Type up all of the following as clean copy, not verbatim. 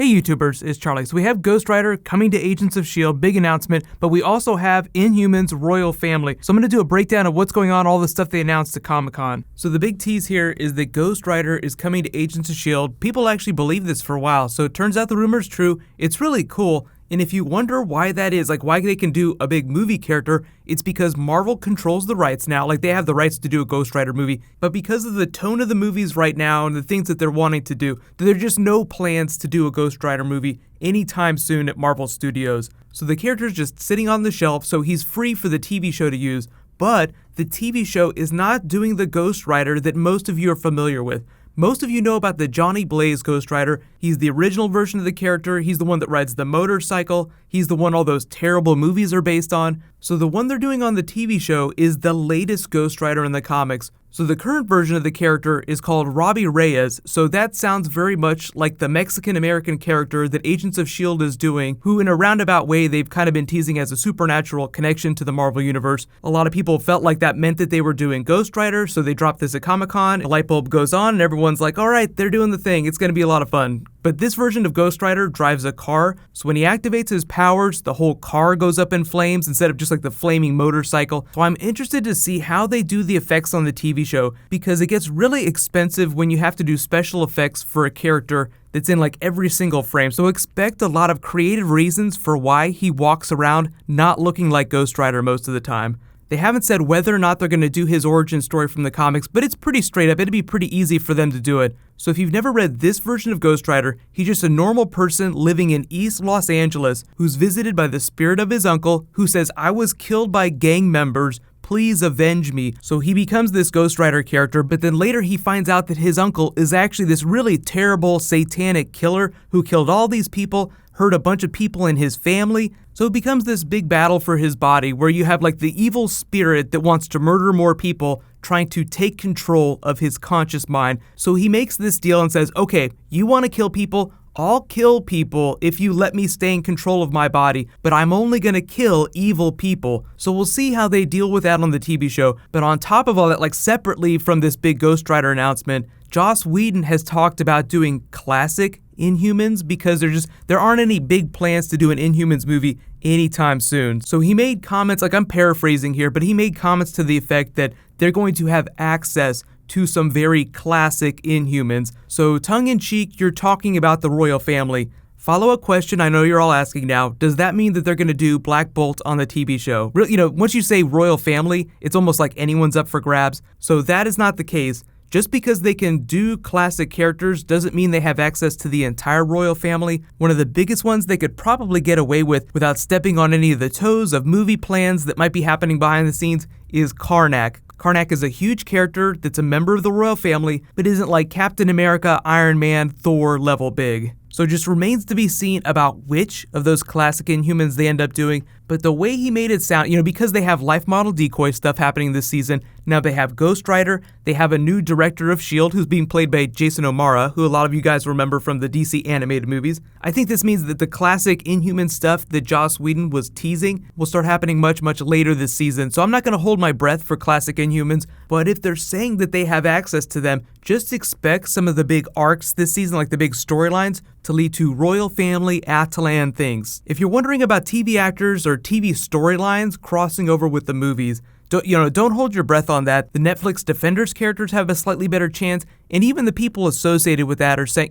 Hey YouTubers, it's Charlie. So we have Ghost Rider coming to Agents of S.H.I.E.L.D., big announcement, but we also have Inhumans Royal Family. So I'm going to do a breakdown of what's going on, all the stuff they announced at Comic-Con. So the big tease here is that Ghost Rider is coming to Agents of S.H.I.E.L.D. People actually believe this for a while, so it turns out the rumor's true. It's really cool. And if you wonder why that is, like why they can do a big movie character, it's because Marvel controls the rights now. Like they have the rights to do a Ghost Rider movie, but because of the tone of the movies right now and the things that they're wanting to do, there are just no plans to do a Ghost Rider movie anytime soon at Marvel Studios. So the character's just sitting on the shelf, so he's free for the TV show to use, but the TV show is not doing the Ghost Rider that most of you are familiar with. Most of you know about the Johnny Blaze Ghost Rider. He's the original version of the character. He's the one that rides the motorcycle. He's the one all those terrible movies are based on. So the one they're doing on the TV show is the latest Ghost Rider in the comics. So the current version of the character is called Robbie Reyes, so that sounds very much like the Mexican-American character that Agents of S.H.I.E.L.D. is doing, who in a roundabout way they've kind of been teasing as a supernatural connection to the Marvel Universe. A lot of people felt like that meant that they were doing Ghost Rider, so they dropped this at Comic-Con, a light bulb goes on, and everyone's like, alright, they're doing the thing, it's gonna be a lot of fun. But this version of Ghost Rider drives a car, so when he activates his powers, the whole car goes up in flames instead of just like the flaming motorcycle. So I'm interested to see how they do the effects on the TV show, because it gets really expensive when you have to do special effects for a character that's in like every single frame. So expect a lot of creative reasons for why he walks around not looking like Ghost Rider most of the time. They haven't said whether or not they're going to do his origin story from the comics, but it's pretty straight up. It'd be pretty easy for them to do it. So if you've never read this version of Ghost Rider, he's just a normal person living in East Los Angeles who's visited by the spirit of his uncle who says, I was killed by gang members, please avenge me. So he becomes this Ghost Rider character, but then later he finds out that his uncle is actually this really terrible satanic killer who killed all these people, hurt a bunch of people in his family. So it becomes this big battle for his body where you have like the evil spirit that wants to murder more people trying to take control of his conscious mind. So he makes this deal and says, okay, you want to kill people? I'll kill people if you let me stay in control of my body, but I'm only going to kill evil people. So we'll see how they deal with that on the TV show. But on top of all that, like separately from this big Ghost Rider announcement, Joss Whedon has talked about doing classic Inhumans because there aren't any big plans to do an Inhumans movie anytime soon. So he made comments, like I'm paraphrasing here, but he made comments to the effect that they're going to have access to some very classic Inhumans. So tongue-in-cheek, you're talking about the royal family. Follow-up question I know you're all asking now, does that mean that they're going to do Black Bolt on the TV show? You know, once you say royal family, it's almost like anyone's up for grabs. So that is not the case. Just because they can do classic characters doesn't mean they have access to the entire royal family. One of the biggest ones they could probably get away with without stepping on any of the toes of movie plans that might be happening behind the scenes is Karnak. Karnak is a huge character that's a member of the royal family, but isn't like Captain America, Iron Man, Thor level big. So it just remains to be seen about which of those classic Inhumans they end up doing, but the way he made it sound, you know, because they have life model decoy stuff happening this season, now they have Ghost Rider, they have a new director of S.H.I.E.L.D. who's being played by Jason O'Mara, who a lot of you guys remember from the DC animated movies. I think this means that the classic Inhuman stuff that Joss Whedon was teasing will start happening much, much later this season, so I'm not going to hold my breath for classic Inhumans, but if they're saying that they have access to them, just expect some of the big arcs this season, like the big storylines, to lead to royal family Atalan things. If you're wondering about TV actors or TV storylines crossing over with the movies, don't hold your breath on that. The Netflix Defenders characters have a slightly better chance, and even the people associated with that are saying,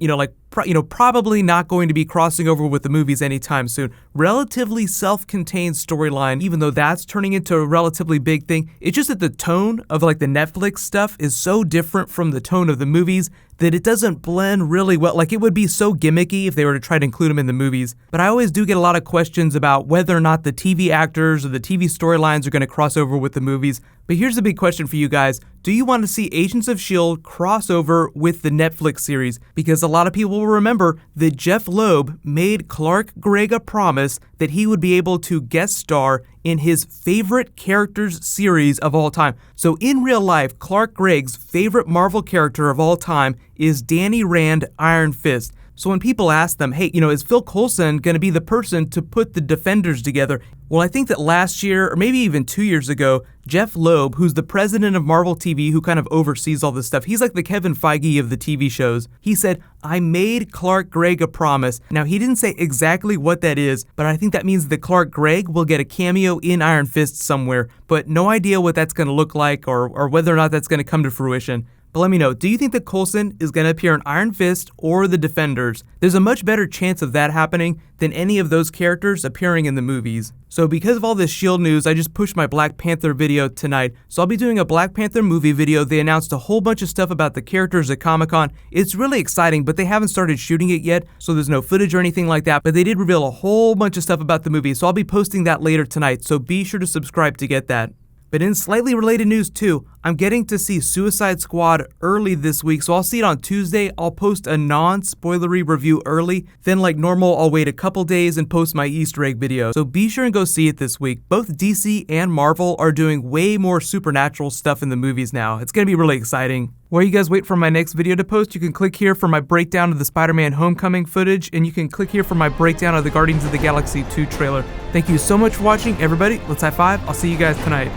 probably not going to be crossing over with the movies anytime soon. Relatively self-contained storyline, even though that's turning into a relatively big thing. It's just that the tone of like the Netflix stuff is so different from the tone of the movies that it doesn't blend really well. Like it would be so gimmicky if they were to try to include them in the movies. But I always do get a lot of questions about whether or not the TV actors or the TV storylines are going to cross over with the movies. But here's a big question for you guys. Do you want to see Agents of S.H.I.E.L.D. cross over with the Netflix series? Because a lot of people will remember that Jeff Loeb made Clark Gregg a promise that he would be able to guest star in his favorite characters series of all time. So in real life, Clark Gregg's favorite Marvel character of all time is Danny Rand Iron Fist. So when people ask them, hey, is Phil Coulson going to be the person to put the Defenders together? Well, I think that last year, or maybe even 2 years ago, Jeff Loeb, who's the president of Marvel TV, who kind of oversees all this stuff, he's like the Kevin Feige of the TV shows. He said, I made Clark Gregg a promise. Now, he didn't say exactly what that is, but I think that means that Clark Gregg will get a cameo in Iron Fist somewhere, but no idea what that's going to look like or whether or not that's going to come to fruition. But let me know, do you think that Coulson is going to appear in Iron Fist or the Defenders? There's a much better chance of that happening than any of those characters appearing in the movies. So because of all this S.H.I.E.L.D. news, I just pushed my Black Panther video tonight. So I'll be doing a Black Panther movie video. They announced a whole bunch of stuff about the characters at Comic-Con. It's really exciting, but they haven't started shooting it yet, so there's no footage or anything like that. But they did reveal a whole bunch of stuff about the movie, so I'll be posting that later tonight. So be sure to subscribe to get that. But in slightly related news too, I'm getting to see Suicide Squad early this week, so I'll see it on Tuesday. I'll post a non-spoilery review early. Then like normal, I'll wait a couple days and post my Easter egg video. So be sure and go see it this week. Both DC and Marvel are doing way more supernatural stuff in the movies now. It's gonna be really exciting. While you guys wait for my next video to post, you can click here for my breakdown of the Spider-Man Homecoming footage, and you can click here for my breakdown of the Guardians of the Galaxy 2 trailer. Thank you so much for watching, everybody. Let's high five. I'll see you guys tonight.